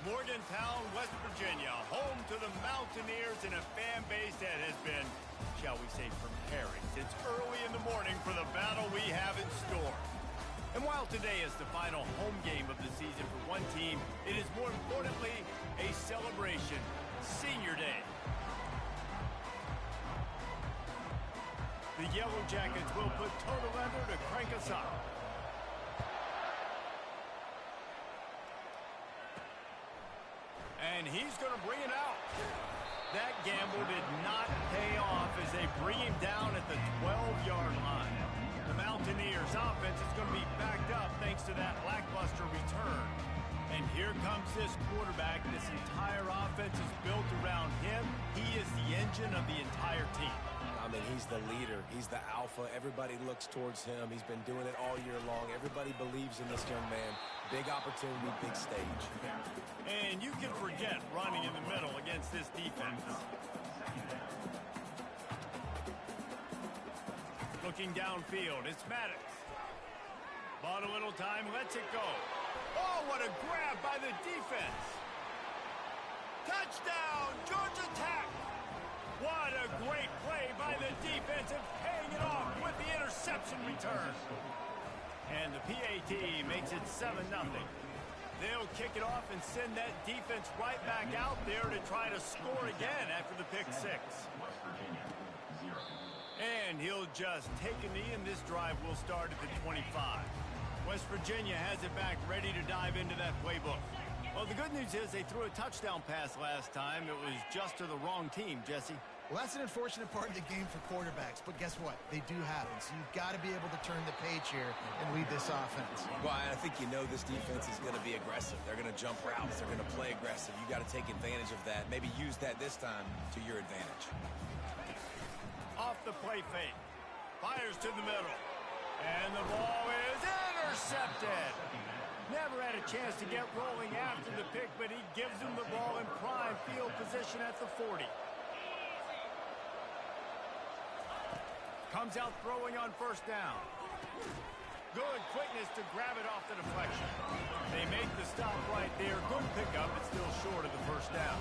Morgantown, West Virginia, home to the Mountaineers and a fan base that has been, shall we say, preparing since early in the morning for the battle we have in store. And while today is the final home game of the season for one team, it is more importantly a celebration, Senior Day. The Yellow Jackets will put total under to crank us up. And he's going to bring it out. That gamble did not pay off as they bring him down at the 12-yard line. The Mountaineers' offense is going to be backed up thanks to that lackluster return. And here comes this quarterback. This entire offense is built around him. He is the engine of the entire team. I mean, he's the leader. He's the alpha. Everybody looks towards him. He's been doing it all year long. Everybody believes in this young man. Big opportunity, big stage. And you can forget running in the middle against this defense. Looking downfield, it's Maddox. Bought a little time, lets it go. Oh, what a grab by the defense. Touchdown, Georgia Tech. What a great play by the defense and paying it off with the interception return. And the PAT makes it 7-0. They'll kick it off and send that defense right back out there to try to score again after the pick six. And he'll just take a knee, and this drive will start at the 25. West Virginia has it back ready to dive into that playbook. Well, the good news is they threw a touchdown pass last time. It was just to the wrong team, Jesse. Well, that's an unfortunate part of the game for quarterbacks, but guess what? They do happen, so you've got to be able to turn the page here and lead this offense. Well, I think you know this defense is going to be aggressive. They're going to jump routes. They're going to play aggressive. You got to take advantage of that. Maybe use that this time to your advantage. Off the play fake. Fires to the middle. And the ball is intercepted. Never had a chance to get rolling after the pick, but he gives him the ball in prime field position at the 40. Comes out throwing on first down. Good quickness to grab it off the deflection. They make the stop right there. Good pickup, but still short of the first down.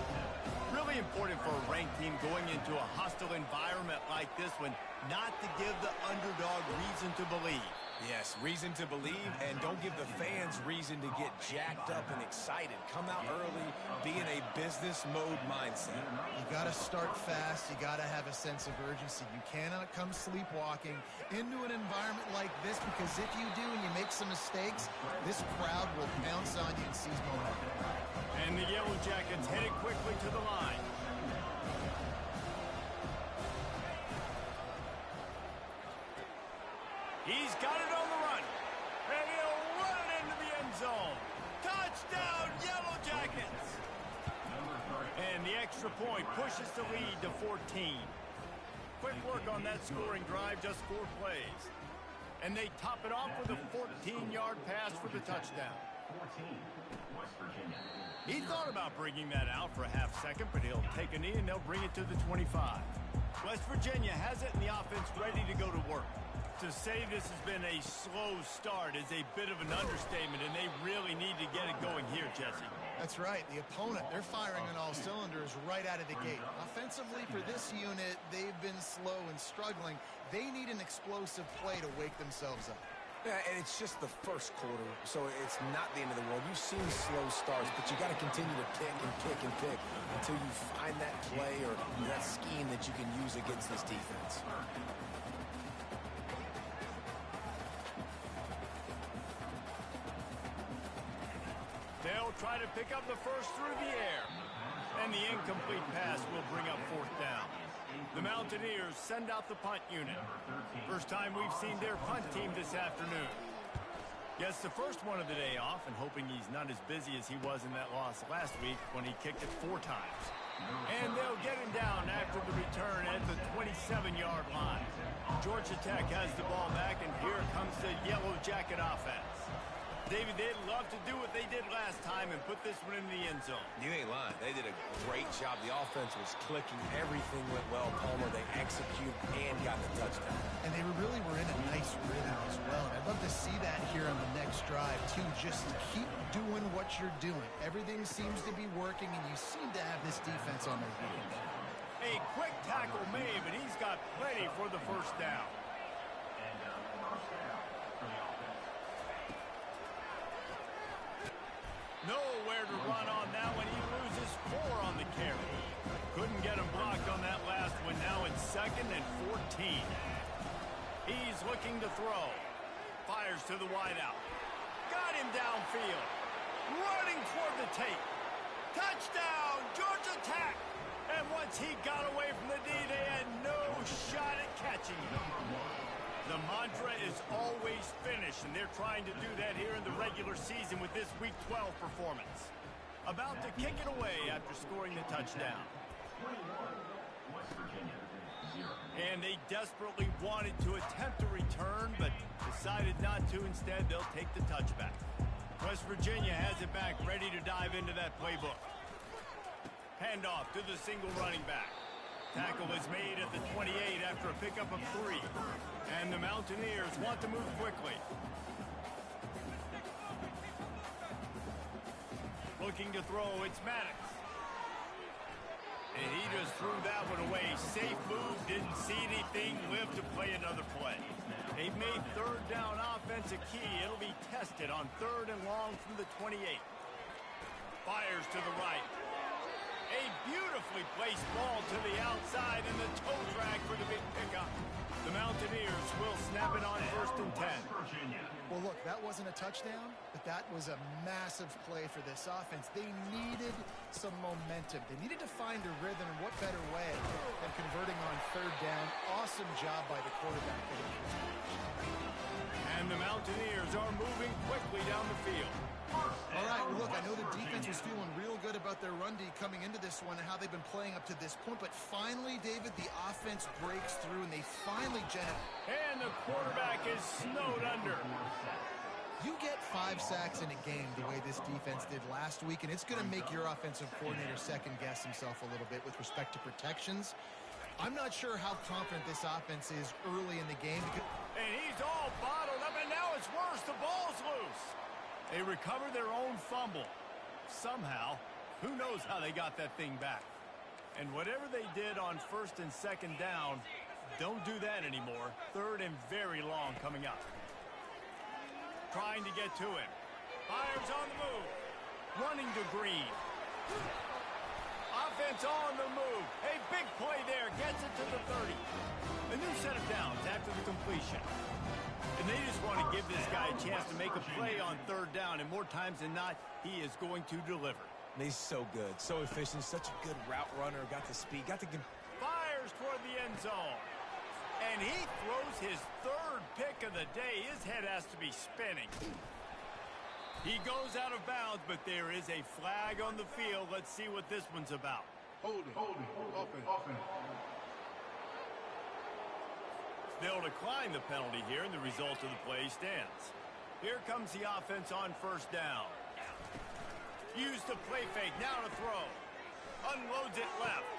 Really important for a ranked team going into a hostile environment like this one, not to give the underdog reason to believe. Yes, reason to believe, and don't give the fans reason to get jacked up and excited. Come out early, be in a business mode mindset. You got to start fast. You got to have a sense of urgency. You cannot come sleepwalking into an environment like this, because if you do and you make some mistakes, this crowd will pounce on you and seize momentum. And the Yellow Jackets headed quickly to the line. He's got it on the run, and he'll run it into the end zone. Touchdown, Yellow Jackets! And the extra point pushes the lead to 14. Quick work on that scoring drive, just 4 plays. And they top it off with a 14-yard pass for the touchdown. He thought about bringing that out for a half second, but he'll take a knee and they'll bring it to the 25. West Virginia has it and the offense ready to go to work. To say this has been a slow start is a bit of an understatement, and they really need to get it going here, Jesse. That's right. The opponent, they're firing on all cylinders right out of the gate. Offensively, for this unit, they've been slow and struggling. They need an explosive play to wake themselves up. Yeah, and it's just the first quarter, so it's not the end of the world. You've seen slow starts, but you got to continue to pick and pick and pick until you find that play or that scheme that you can use against this defense. They'll try to pick up the first through the air. And the incomplete pass will bring up 4th down. The Mountaineers send out the punt unit. First time we've seen their punt team this afternoon. Gets the first one of the day off, and hoping he's not as busy as he was in that loss last week when he kicked it 4 times. And they'll get him down after the return at the 27-yard line. Georgia Tech has the ball back, and here comes the Yellow Jacket offense. David, they'd love to do what they did last time and put this one in the end zone. You ain't lying. They did a great job. The offense was clicking. Everything went well, Palmer. They executed and gotten a touchdown. And they really were in a nice rhythm as well. And I'd love to see that here on the next drive, too. Just keep doing what you're doing. Everything seems to be working, and you seem to have this defense on their heels. A quick tackle made, but he's got plenty for the first down. Nowhere to run on that one. He loses 4 on the carry. Couldn't get him blocked on that last one. Now it's 2nd and 14. He's looking to throw. Fires to the wideout. Got him downfield. Running toward the tape. Touchdown, Georgia Tech. And once he got away from the D, they had no shot at catching him. The mantra is always finish, and they're trying to do that here in the regular season with this Week 12 performance. About to kick it away after scoring the touchdown. And they desperately wanted to attempt a return, but decided not to. Instead, they'll take the touchback. West Virginia has it back, ready to dive into that playbook. Handoff to the single running back. Tackle is made at the 28 after a pickup of 3. And the Mountaineers want to move quickly. Looking to throw, it's Maddox. And he just threw that one away. Safe move, didn't see anything, lived to play another play. They've made 3rd down offense a key. It'll be tested on 3rd and long from the 28. Fires to the right. A beautifully placed ball to the outside and the toe drag for the big pickup. The Mountaineers will snap it on 1st and 10. Well, look, that wasn't a touchdown, but that was a massive play for this offense. They needed some momentum. They needed to find a rhythm, and what better way than converting on 3rd down. Awesome job by the quarterback. And the Mountaineers are moving quickly down the field. All right, well, look, I know the defense was feeling real good about their run D coming into this one and how they've been playing up to this point, but finally, David, the offense breaks through, and they finally generate. And the quarterback is snowed under. You get 5 sacks in a game the way this defense did last week, and it's going to make your offensive coordinator second-guess himself a little bit with respect to protections. I'm not sure how confident this offense is early in the game. And he's all bottled up, and now it's worse. The ball's loose. They recover their own fumble. Somehow, who knows how they got that thing back. And whatever they did on 1st and 2nd down, don't do that anymore. 3rd and very long coming up. Trying to get to him. Fires on the move. Running to Green. Offense on the move. A big play there. Gets it to the 30. A new set of downs after the completion. And they just want to give this guy a chance to make a play on 3rd down, and more times than not, he is going to deliver. And he's so good, so efficient, such a good route runner, got the speed, got the... Fires toward the end zone. And he throws his 3rd pick of the day. His head has to be spinning. He goes out of bounds, but there is a flag on the field. Let's see what this one's about. Holding, offense. They'll decline the penalty here, and the result of the play stands. Here comes the offense on 1st down. Use the play fake, now to throw. Unloads it left.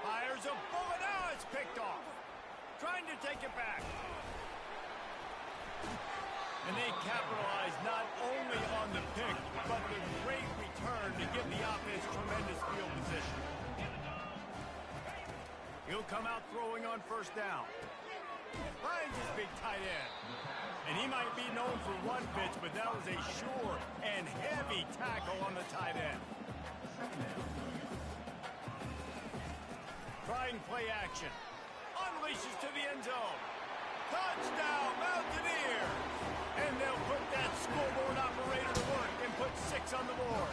Fires a bullet, now it's picked off. Trying to take it back. And they capitalize not only on the pick, but the great return to give the offense tremendous field position. He'll come out throwing on 1st down. Finds his big tight end. And he might be known for one pitch, but that was a sure and heavy tackle on the tight end. Trying play action. Unleashes to the end zone. Touchdown, Mountaineers! And they'll put that scoreboard operator to work and put 6 on the board.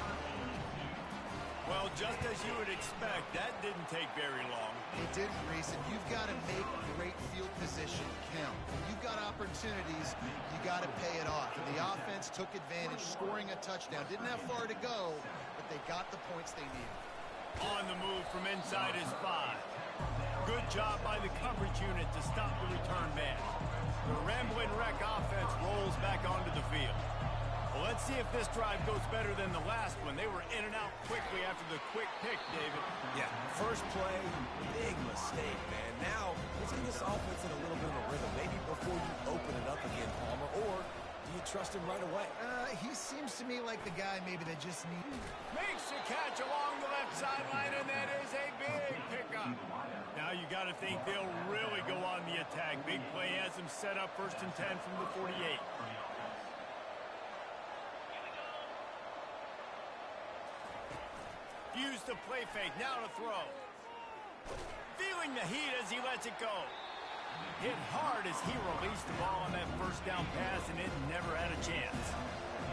Well, just as you would expect, that didn't take very long. It didn't, Reese, and you've got to make great field position count. When you've got opportunities, you got to pay it off. And the offense took advantage, scoring a touchdown. Didn't have far to go, but they got the points they needed. On the move from inside his 5. Good job by the coverage unit to stop the return man. The rambling wreck offense rolls back onto the field. Well, let's see if this drive goes better than the last one. They were in and out quickly after the quick pick, David. Yeah, first play, big mistake, man. Now, let's get this offense in a trust him right away. He seems to me like the guy maybe that just needs... Makes the catch along the left sideline, and that is a big pickup. Now you got to think they'll really go on the attack. Big play has them set up 1st and 10 from the 48. Use the play fake, now to throw. Feeling the heat as he lets it go. Hit hard as he released the ball on that 1st down pass, and it never had a chance.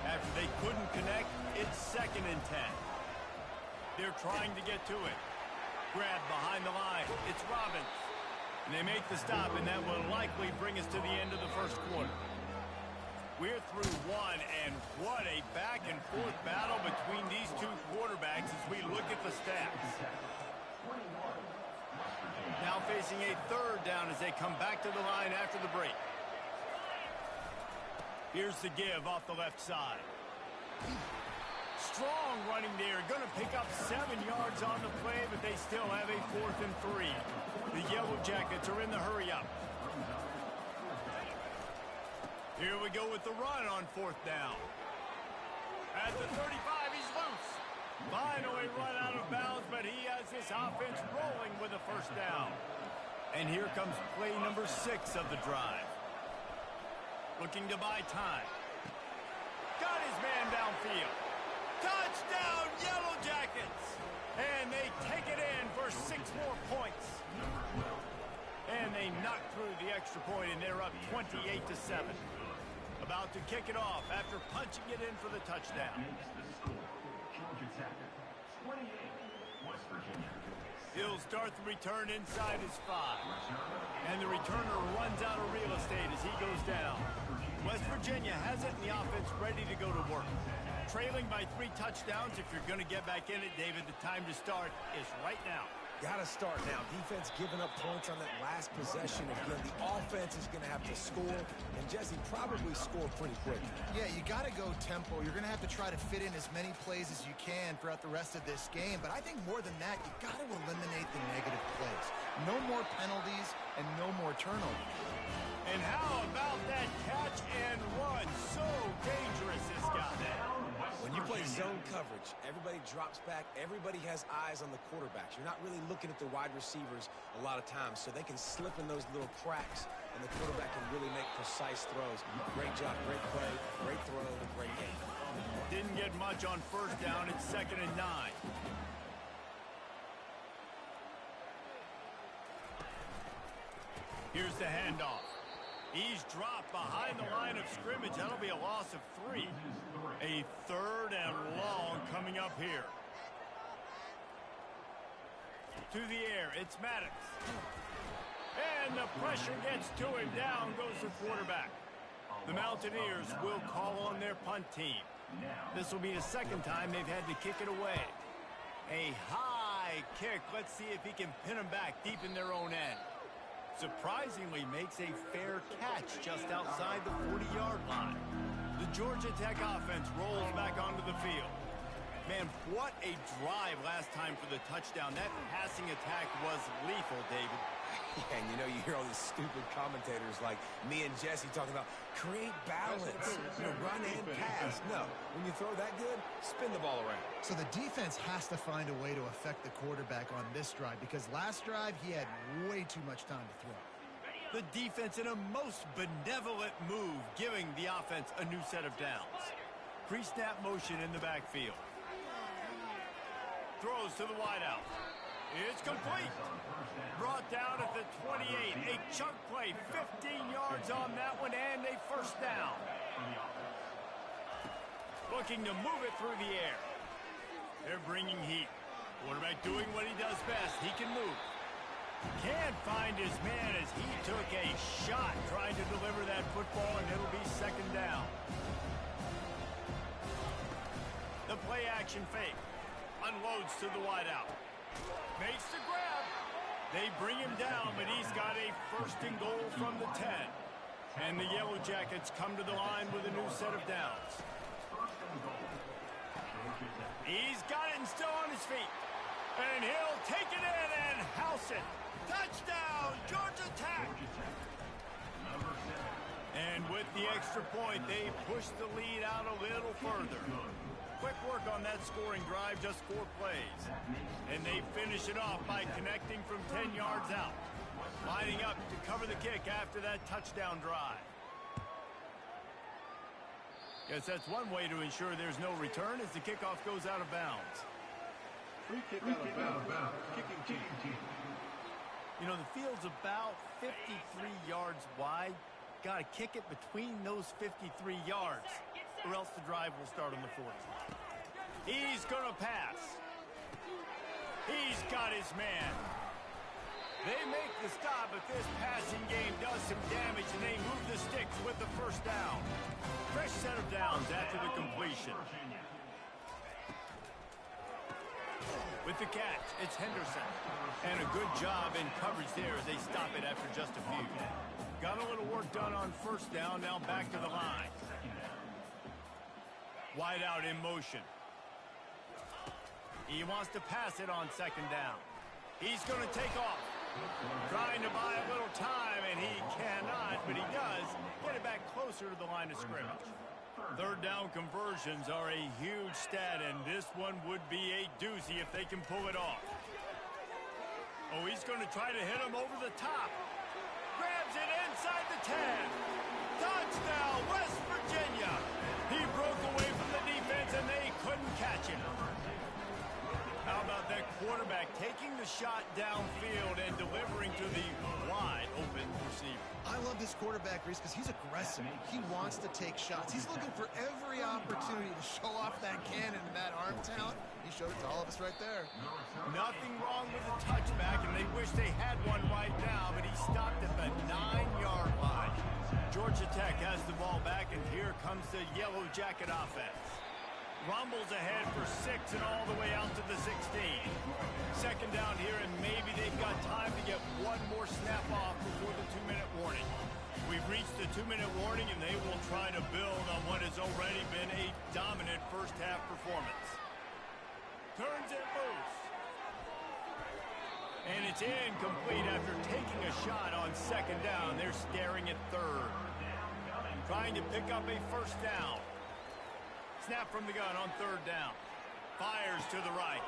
After they couldn't connect, it's 2nd and 10. They're trying to get to it. Grab behind the line. It's Robbins. And they make the stop, and that will likely bring us to the end of the 1st quarter. We're through one, and what a back-and-forth battle between these two quarterbacks as we look at the stats. Now facing a 3rd down as they come back to the line after the break. Here's the give off the left side. Strong running there. Going to pick up 7 yards on the play, but they still have a 4th and 3. The Yellow Jackets are in the hurry-up. Here we go with the run on 4th down. At the 35, he's loose. Finally run out of bounds, but he has this offense rolling with a 1st down. And here comes play number 6 of the drive. Looking to buy time. Got his man downfield. Touchdown, Yellow Jackets! And they take it in for 6 more points. And they knock through the extra point, and they're up 28-7. About to kick it off after punching it in for the touchdown. He'll start the return inside his 5. And the returner runs out of real estate as he goes down. West Virginia has it in the offense ready to go to work. Trailing by 3 touchdowns. If you're going to get back in it, David, the time to start is right now. Gotta start now. Defense giving up points on that last possession. Again, the offense is going to have to score, and Jesse probably scored pretty quick. Yeah, you got to go tempo. You're going to have to try to fit in as many plays as you can throughout the rest of this game. But I think more than that, you got to eliminate the negative plays. No more penalties and no more turnovers. And how about that catch and run? So dangerous, this guy. When you play zone coverage, everybody drops back. Everybody has eyes on the quarterbacks. You're not really looking at the wide receivers a lot of times, so they can slip in those little cracks, and the quarterback can really make precise throws. Great job, great play, great throw, great game. Didn't get much on 1st down. It's 2nd and 9. Here's the handoff. He's dropped behind the line of scrimmage. That'll be a loss of 3. A 3rd and long coming up here. To the air, it's Maddox. And the pressure gets to him. Down goes the quarterback. The Mountaineers will call on their punt team. This will be the 2nd time they've had to kick it away. A high kick. Let's see if he can pin them back deep in their own end. Surprisingly makes a fair catch just outside the 40-yard line. The Georgia Tech offense rolls back onto the field. Man, what a drive last time for the touchdown. That passing attack was lethal, David. Yeah, and you know, you hear all these stupid commentators like me and Jesse talking about create balance, run and pass. No, when you throw that good, spin the ball around. So the defense has to find a way to affect the quarterback on this drive, because last drive he had way too much time to throw. The defense in a most benevolent move, giving the offense a new set of downs. Pre-snap motion in the backfield. Throws to the wideout. It's complete. Brought down at the 28. A chunk play, 15 yards on that one, and a 1st down. Looking to move it through the air. They're bringing heat. Quarterback doing what he does best. He can move. Can't find his man as he took a shot trying to deliver that football, and it'll be 2nd down. The play action fake. Unloads to the wideout. Makes the grab. They bring him down, but he's got a 1st and goal from the 10. And the Yellow Jackets come to the line with a new set of downs. He's got it and still on his feet. And he'll take it in and house it. Touchdown, Georgia Tech! And with the the extra point, they push the lead out a little further. Quick work on that scoring drive, just 4 plays. And they finish it off by connecting from 10 yards out. Lining up to cover the kick after that touchdown drive. Guess that's one way to ensure there's no return as the kickoff goes out of bounds. Free kick out of bounds. Kicking team. You know, the field's about 53 yards wide. Got to kick it between those 53 yards, or else the drive will start on the 40. He's going to pass. He's got his man. They make the stop, but this passing game does some damage, and they move the sticks with the first down. Fresh set of downs after the completion. With the catch, it's Henderson. And a good job in coverage there as they stop it after just a few. Got a little work done on first down, now back to the line. Wide out in motion. He wants to pass it on second down. He's going to take off. Trying to buy a little time, and he cannot, but he does get it back closer to the line of scrimmage. Third down conversions are a huge stat, and this one would be a doozy if they can pull it off. Oh, he's going to try to hit him over the top. Grabs it inside the 10. Touchdown, West Virginia. He broke away from the defense, and they couldn't catch him. How about that quarterback taking the shot downfield and delivering to the wide open receiver? I love this quarterback, Reese, because he's aggressive. He wants to take shots. He's looking for every opportunity to show off that cannon and that arm talent. He showed it to all of us right there. Nothing wrong with the touchback, and they wish they had one right now, but he stopped at the 9-yard line. Georgia Tech has the ball back, and here comes the Yellow Jacket offense. Rumbles ahead for 6 and all the way out to the 16. Second down here, and maybe they've got time to get one more snap off before the 2-minute warning. We've reached the 2-minute warning, and they will try to build on what has already been a dominant first-half performance. Turns it loose. And it's incomplete after taking a shot on second down. They're staring at third. Trying to pick up a first down. Snap from the gun on third down. Fires to the right.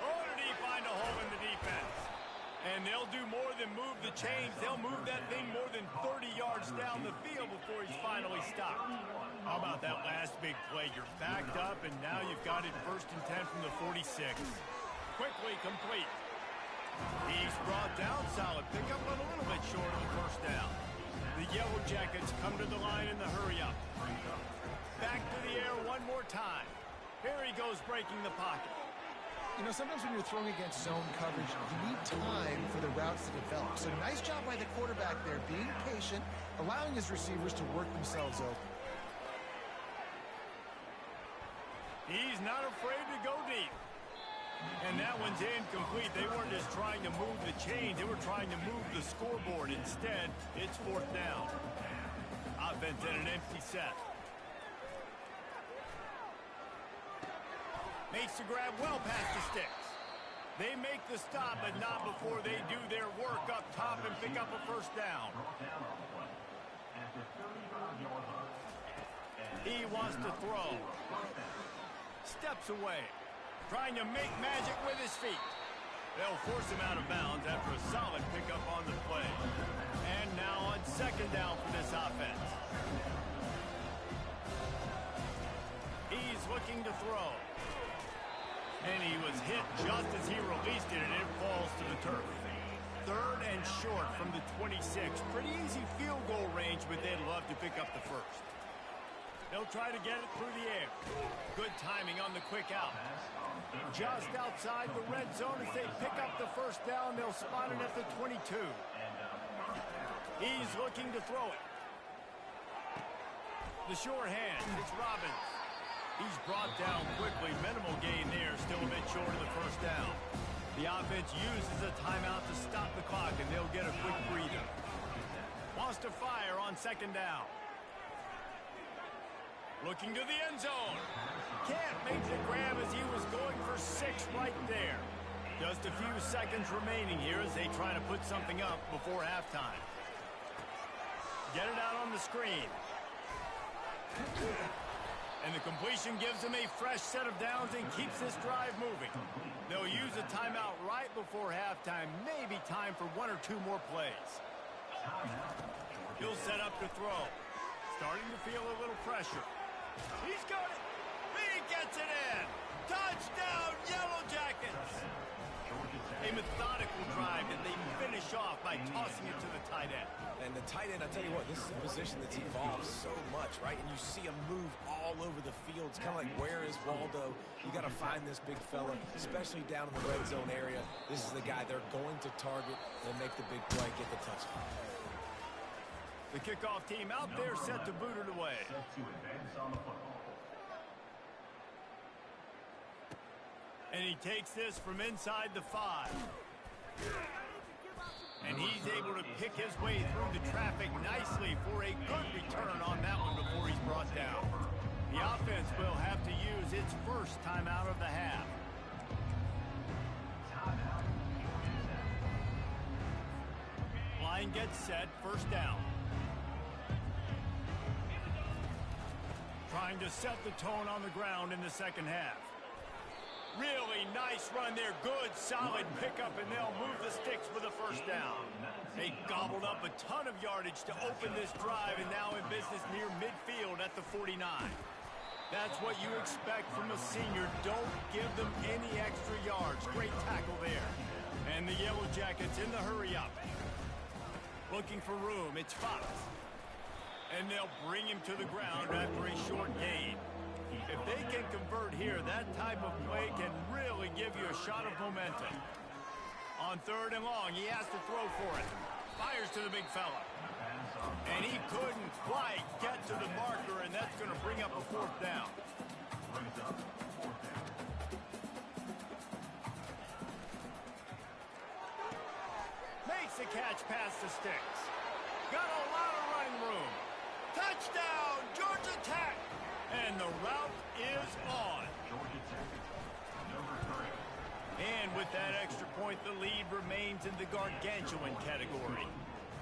Oh, did he find a hole in the defense? And they'll do more than move the chains. They'll move that thing more than 30 yards down the field before he's finally stopped. How about that last big play? You're backed up, and now you've got it 1st and 10 from the 46. Quickly complete. He's brought down. Solid pickup, but a little bit short of the first down. The Yellow Jackets come to the line in the hurry-up. Back to the air one more time. Here he goes breaking the pocket. You know, sometimes when you're throwing against zone coverage, you need time for the routes to develop. So nice job by the quarterback there, being patient, allowing his receivers to work themselves open. He's not afraid to go deep. And that one's incomplete. They weren't just trying to move the chains. They were trying to move the scoreboard. Instead, it's 4th down. Offense at an empty set. Makes the grab well past the sticks. They make the stop, but not before they do their work up top and pick up a first down. He wants to throw. Steps away. Trying to make magic with his feet. They'll force him out of bounds after a solid pickup on the play. And now on second down for this offense. He's looking to throw. And he was hit just as he released it, and it falls to the turf. 3rd and short from the 26. Pretty easy field goal range, but they'd love to pick up the first. They'll try to get it through the air. Good timing on the quick out. Just outside the red zone as they pick up the first down. They'll spot it at the 22. He's looking to throw it. The sure hand. It's Robbins. He's brought down quickly. Minimal gain there. Still a bit short of the first down. The offense uses a timeout to stop the clock, and they'll get a quick breather. Wants to fire on second down. Looking to the end zone. Can't make the grab as he was going for 6 right there. Just a few seconds remaining here as they try to put something up before halftime. Get it out on the screen. And the completion gives them a fresh set of downs and keeps this drive moving. They'll use a timeout right before halftime, maybe time for 1 or 2 more plays. He'll set up to throw. Starting to feel a little pressure. He's got it. He gets it in. Touchdown, Yellow Jackets. A methodical drive that they finish off by tossing it to the tight end. And the tight end, I tell you what, this is a position that's evolved so much, right? And you see him move all over the field. It's kind of like, where is Waldo? You got to find this big fella, especially down in the red zone area. This is the guy they're going to target and make the big play, get the touchdown. The kickoff team out there set to boot it away. And he takes this from inside the 5. And he's able to pick his way through the traffic nicely for a good return on that one before he's brought down. The offense will have to use its first timeout of the half. Line gets set, first down. Trying to set the tone on the ground in the second half. Really nice run there. Good, solid pickup, and they'll move the sticks for the first down. They gobbled up a ton of yardage to open this drive, and now in business near midfield at the 49. That's what you expect from a senior. Don't give them any extra yards. Great tackle there. And the Yellow Jackets in the hurry up. Looking for room. It's Fox. And they'll bring him to the ground after a short gain. If they can convert here, that type of play can really give you a shot of momentum. On 3rd and long, he has to throw for it. Fires to the big fella. And he couldn't quite get to the marker, and that's going to bring up a 4th down. Makes the catch past the sticks. Got a lot of running room. Touchdown, Georgia Tech! And the route is on. And with that extra point, the lead remains in the gargantuan category.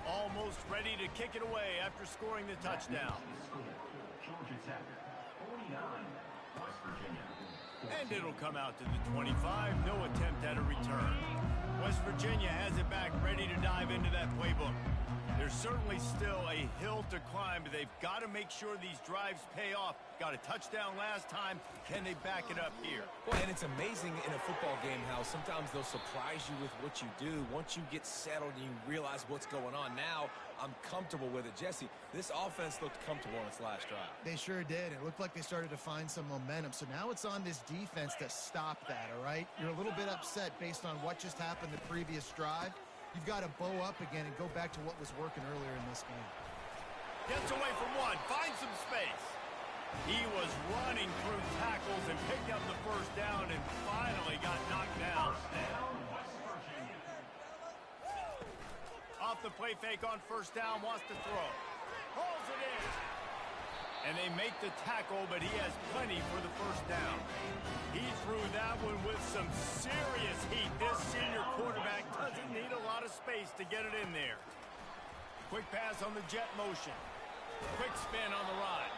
Almost ready to kick it away after scoring the touchdown. And it'll come out to the 25. No attempt at a return. West Virginia has it back, ready to dive into that playbook. There's certainly still a hill to climb, but they've got to make sure these drives pay off. Got a touchdown last time. Can they back it up here? Well, and it's amazing in a football game how sometimes they'll surprise you with what you do. Once you get settled and you realize what's going on, now I'm comfortable with it. Jesse, this offense looked comfortable on its last drive. They sure did. It looked like they started to find some momentum. So now it's on this defense to stop that, all right? You're a little bit upset based on what just happened the previous drive. You've got to bow up again and go back to what was working earlier in this game. Gets away from one, finds some space. He was running through tackles and picked up the first down and finally got knocked down. Off the play fake on first down, wants to throw. Hauls it in. And they make the tackle, but he has plenty for the first down. He threw that one with some serious heat. This senior quarterback doesn't need a lot of space to get it in there. Quick pass on the jet motion. Quick spin on the ride.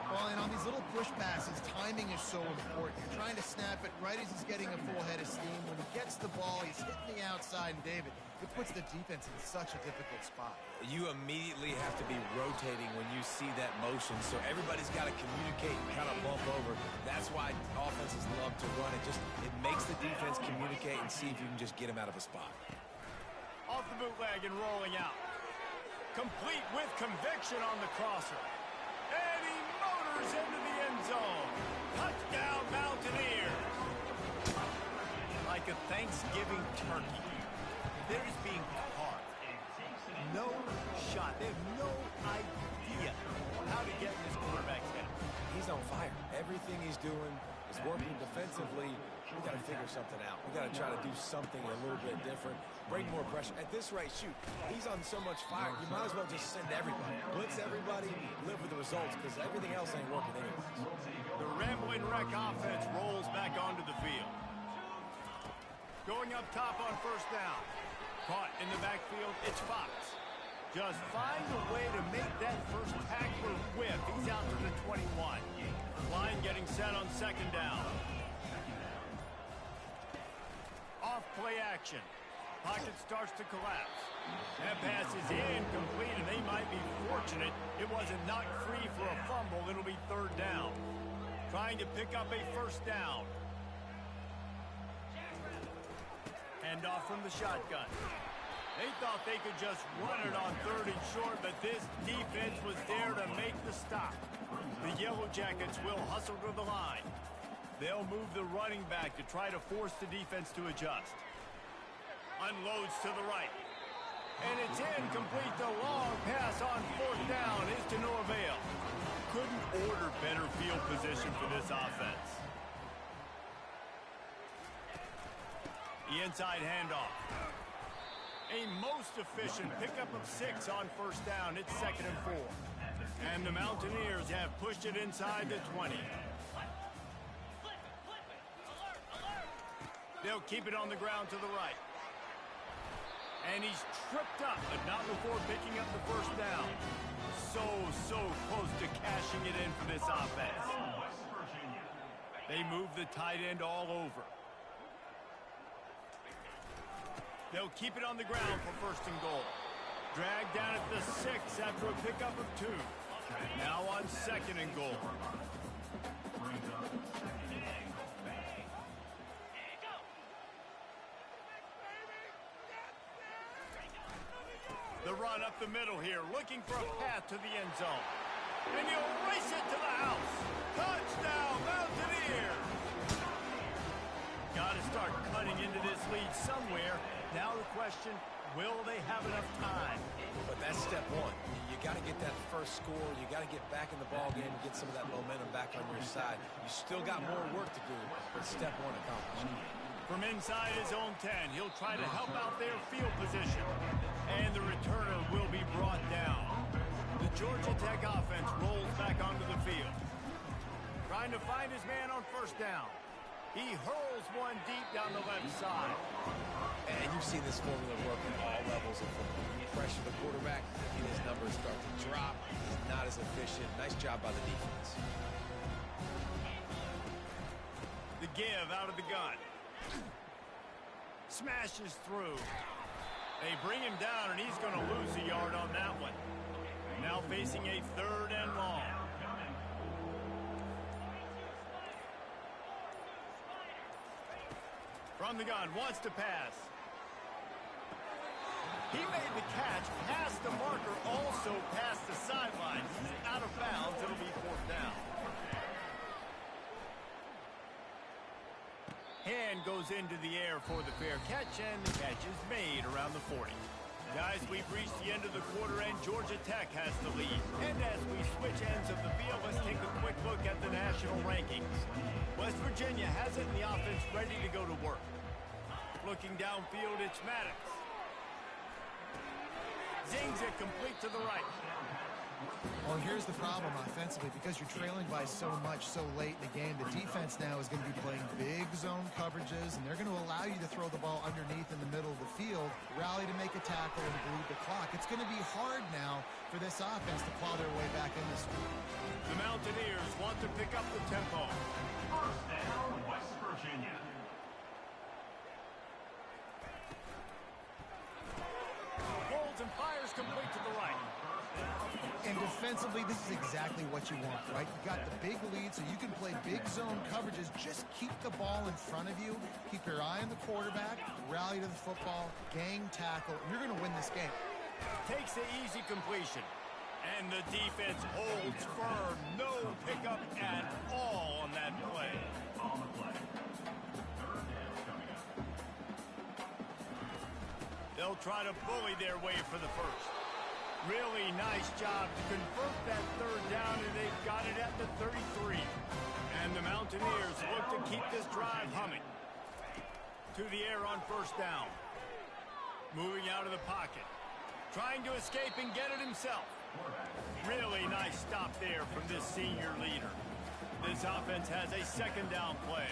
Well, and on these little push passes, timing is so important. You're trying to snap it right as he's getting a full head of steam. When he gets the ball, he's hitting the outside, and David, it puts the defense in such a difficult spot. You immediately have to be rotating when you see that motion, so everybody's got to communicate and kind of bump over. That's why offenses love to run it. It makes the defense communicate and see if you can just get him out of a spot. Off the bootleg and rolling out. Complete with conviction on the crosser. And he motors into the end zone. Touchdown, Mountaineers. Like a Thanksgiving turkey. They're just being carved. No shot. They have no idea how to get in this quarterback's head. He's on fire. Everything he's doing is working defensively. We got to figure something out. We got to try to do something a little bit different. Bring more pressure. At this rate, shoot, he's on so much fire, you might as well just send everybody. Blitz everybody, live with the results, because everything else ain't working anyways. The Rambling Wreck offense rolls back onto the field. Going up top on first down. Caught in the backfield, it's Fox. Just find a way to make that first tackler whiff. He's out to the 21. Line getting set on second down. Off play action. Pocket starts to collapse. That pass is incomplete, and they might be fortunate it wasn't knocked free for a fumble. It'll be third down. Trying to pick up a first down. Hand off from the shotgun. They thought they could just run it on third and short, but this defense was there to make the stop. The Yellow Jackets will hustle to the line. They'll move the running back to try to force the defense to adjust. Unloads to the right. And it's incomplete. The long pass on fourth down is to no avail. Couldn't order better field position for this offense. The inside handoff. A most efficient pickup of 6 on first down. It's 2nd and 4. And the Mountaineers have pushed it inside the 20. They'll keep it on the ground to the right. And he's tripped up, but not before picking up the first down. So close to cashing it in for this offense. They move the tight end all over. They'll keep it on the ground for first and goal. Dragged down at the 6 after a pickup of 2. Now on 2nd and goal. The run up the middle here, looking for a path to the end zone. And he'll race it to the house. Touchdown, Mountaineers! Got to start cutting into this lead somewhere. Now the question, will they have enough time? But that's step one. You got to get that first score. You got to get back in the ball game and get some of that momentum back on your side. You still got more work to do, but step one accomplished. From inside his own 10, he'll try to help out their field position. And the returner will be brought down. The Georgia Tech offense rolls back onto the field. Trying to find his man on first down. He hurls one deep down the left side. And you've seen this formula work at all levels of football. You pressure the quarterback, and his numbers start to drop. He's not as efficient. Nice job by the defense. The give out of the gun. Smashes through. They bring him down, and he's going to lose a yard on that one. Now facing a 3rd and long. From the gun, wants to pass. He made the catch, past the marker, also past the sideline. He's out of bounds. It'll be 4th down. Hand goes into the air for the fair catch, and the catch is made around the 40. Guys, we've reached the end of the quarter, and Georgia Tech has the lead. And as we switch ends of the field, let's take a quick look at the national rankings. West Virginia has it in the offense ready to go to work. Looking downfield, it's Maddox. Zings it complete to the right. Well, here's the problem offensively. Because you're trailing by so much so late in the game, the defense now is going to be playing big zone coverages, and they're going to allow you to throw the ball underneath in the middle of the field, rally to make a tackle, and bleed the clock. It's going to be hard now for this offense to claw their way back in this one. The Mountaineers want to pick up the tempo. First down, West Virginia. Holds and fires complete to the right. And defensively, this is exactly what you want, right? You got the big lead, so you can play big zone coverages. Just keep the ball in front of you. Keep your eye on the quarterback. Rally to the football. Gang tackle. You're going to win this game. Takes the easy completion. And the defense holds firm. No pickup at all on that play. On the play. 3rd down coming up. They'll try to bully their way for the first. Really nice job to convert that 3rd down, and they've got it at the 33. And the Mountaineers look to keep this drive humming. To the air on first down. Moving out of the pocket. Trying to escape and get it himself. Really nice stop there from this senior leader. This offense has a 2nd down play.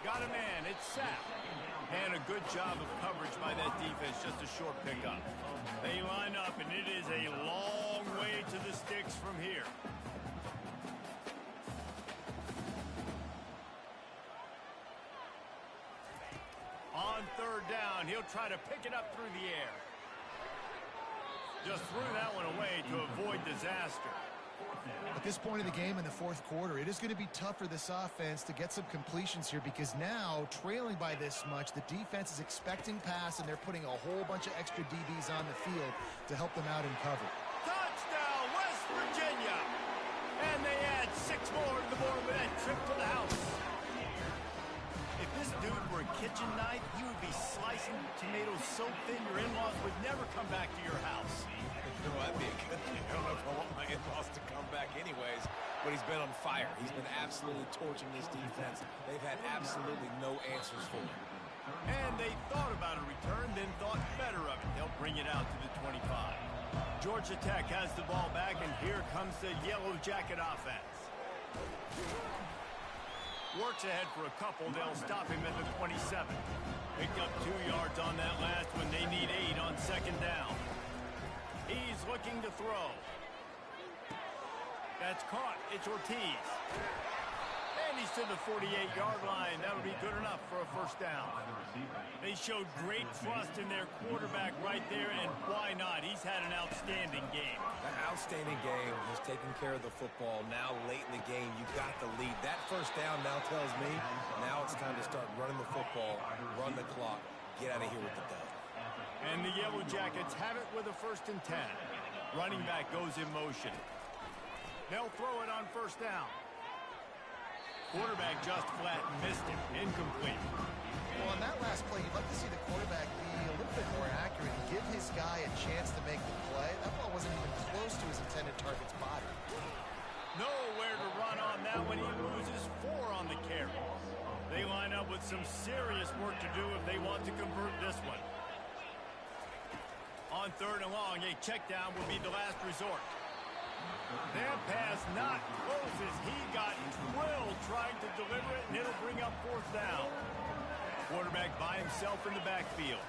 Got a man. It's Sapp. And a good job of coverage by that defense, just a short pickup. They line up, and it is a long way to the sticks from here. On third down, he'll try to pick it up through the air. Just threw that one away to avoid disaster. At this point of the game in the fourth quarter, it is going to be tough for this offense to get some completions here because now, trailing by this much, the defense is expecting pass, and they're putting a whole bunch of extra DBs on the field to help them out in cover. Touchdown, West Virginia! And they add 6 more to the board with that trip to the house. If this dude were a kitchen knife, he would be slicing tomatoes so thin your in-laws would never come back to your house. Well, that'd be a good thing. I don't know if I want my in-laws to come back anyways, but he's been on fire. He's been absolutely torching this defense. They've had absolutely no answers for him. And they thought about a return, then thought better of it. They'll bring it out to the 25. Georgia Tech has the ball back, and here comes the Yellow Jacket offense. Works ahead for a couple. They'll stop him at the 27. Picked up 2 yards on that last one. They need 8 on second down. He's looking to throw. That's caught. It's Ortiz. And he's to the 48-yard line. That'll be good enough for a first down. They showed great trust in their quarterback right there, and why not? He's had an outstanding game. An outstanding game. He's taking care of the football. Now, late in the game, you got the lead. That first down now tells me now it's time to start running the football, run the clock, get out of here with the dub. And the Yellow Jackets have it with a 1st and 10. Running back goes in motion. They'll throw it on first down. Quarterback just flat missed it. Incomplete. Well, on that last play, you'd like to see the quarterback be a little bit more accurate and give his guy a chance to make the play. That ball wasn't even close to his intended target's body. Nowhere to run on that one. He loses 4 on the carry. They line up with some serious work to do if they want to convert this one. On third and long, a check down will be the last resort. That pass not close as he got drilled trying to deliver it, and it'll bring up 4th down. Quarterback by himself in the backfield.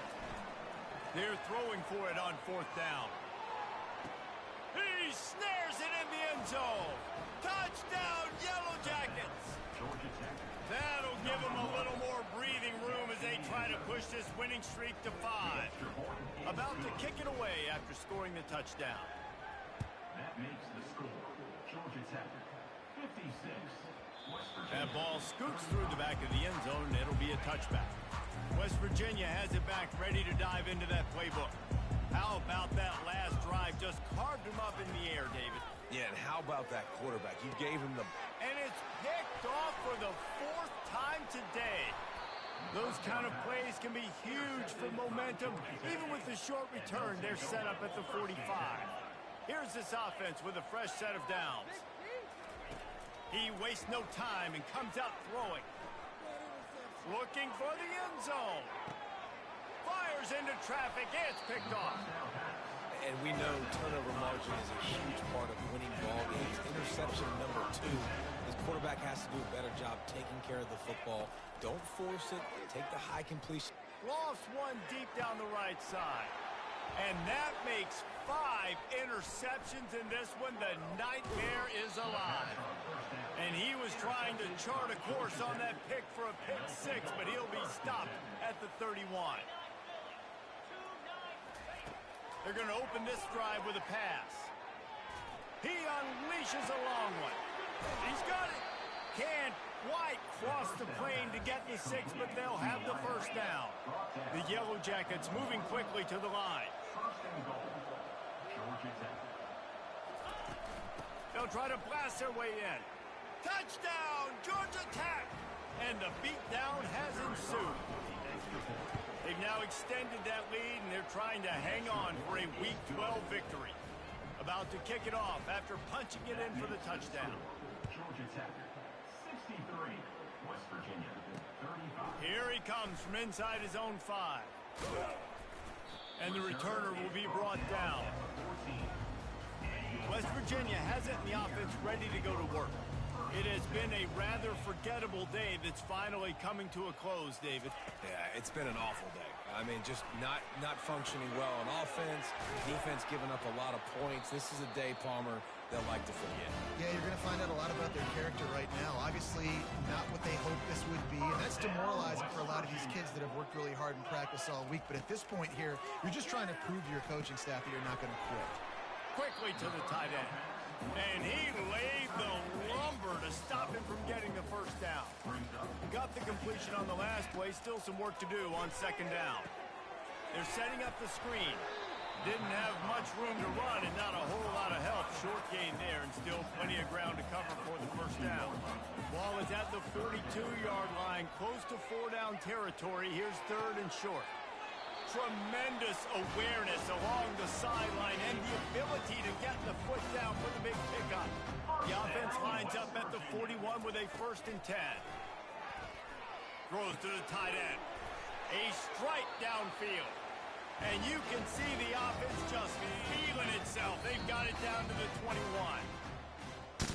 They're throwing for it on 4th down. He snares it in the end zone. Touchdown, Yellow Jackets. That'll give them a little more breathing room as they try to push this winning streak to 5. About to kick it away after scoring the touchdown. That makes the score. Georgia Tech, 56. West Virginia. That ball scoots through the back of the end zone, and it'll be a touchback. West Virginia has it back, ready to dive into that playbook. How about that last drive? Just carved him up in the air, David. Yeah, and how about that quarterback? You gave him the... And it's picked off for the 4th time today. Those kind of plays can be huge for momentum. Even with the short return, they're set up at the 45. Here's this offense with a fresh set of downs. He wastes no time and comes out throwing. Looking for the end zone. Fires into traffic. It's picked off. And we know turnover margin is a huge part of winning ball games. Interception number 2. This quarterback has to do a better job taking care of the football. Don't force it. Take the high completion. Lost one deep down the right side. And that makes 5 interceptions in this one. The nightmare is alive. And he was trying to chart a course on that pick for a pick 6, but he'll be stopped at the 31. They're going to open this drive with a pass. He unleashes a long one. He's got it. Can't quite cross the plane to get the 6, but they'll have the first down. The Yellow Jackets moving quickly to the line. They'll try to blast their way in. Touchdown, Georgia Tech! And the beatdown has ensued. They've now extended that lead, and they're trying to hang on for a Week 12 victory. About to kick it off after punching it in for the touchdown. Georgia Tech, 63. West Virginia, 35. Here he comes from inside his own 5. And the returner will be brought down. West Virginia has it in the offense ready to go to work. It has been a rather forgettable day that's finally coming to a close, David. Yeah, it's been an awful day. I mean, just not functioning well on offense, defense giving up a lot of points. This is a day, Palmer, they'll like to forget. Yeah, you're going to find out a lot about their character right now. Obviously, not what they hoped this would be, and that's demoralizing for a lot of these kids that have worked really hard in practice all week. But at this point here, you're just trying to prove to your coaching staff that you're not going to quit. Quickly to the tight end. And he laid the lumber to stop him from getting the first down. Got the completion on the last play. Still some work to do on second down. They're setting up the screen. Didn't have much room to run and not a whole lot of help. Short gain there and still plenty of ground to cover for the first down. Ball is at the 42-yard line, close to 4-down territory. Here's third and short. Tremendous awareness along the sideline and the ability to get the foot down for the big pickup. The offense lines up at the 41 with a 1st and 10. Throws to the tight end. A strike downfield. And you can see the offense just feeling itself. They've got it down to the 21.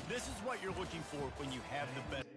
This is what you're looking for when you have the best.